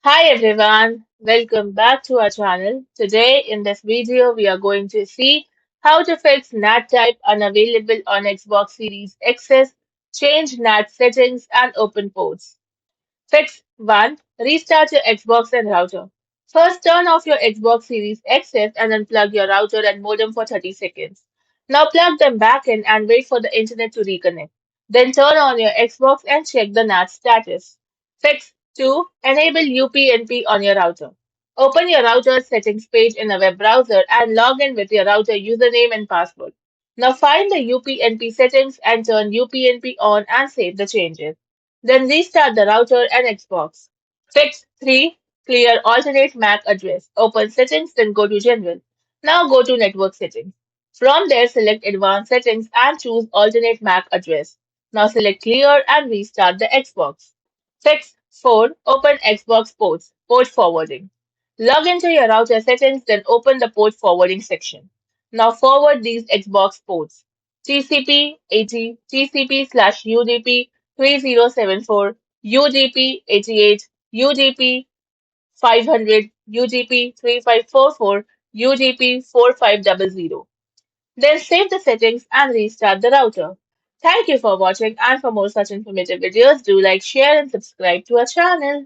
Hi everyone, welcome back to our channel. Today in this video we are going to see how to fix NAT type unavailable on Xbox Series XS, change NAT settings and open ports. Fix 1. Restart your Xbox and router. First turn off your Xbox Series XS and unplug your router and modem for 30 seconds. Now plug them back in and wait for the internet to reconnect. Then turn on your Xbox and check the NAT status. Fix 2. Enable UPnP on your router. Open your router settings page in a web browser and log in with your router username and password. Now find the UPnP settings and turn UPnP on and save the changes. Then restart the router and Xbox. Fix 3. Clear alternate MAC address. Open settings, then go to general. Now go to network settings. From there, select advanced settings and choose alternate MAC address. Now select clear and restart the Xbox. Fix 4. Open Xbox ports. Port forwarding. Log into your router settings, then open the port forwarding section. Now forward these Xbox ports. TCP 80, TCP/UDP 3074, UDP 88, UDP 500, UDP 3544, UDP 4500. Then save the settings and restart the router. Thank you for watching, and for more such informative videos, do like, share and subscribe to our channel.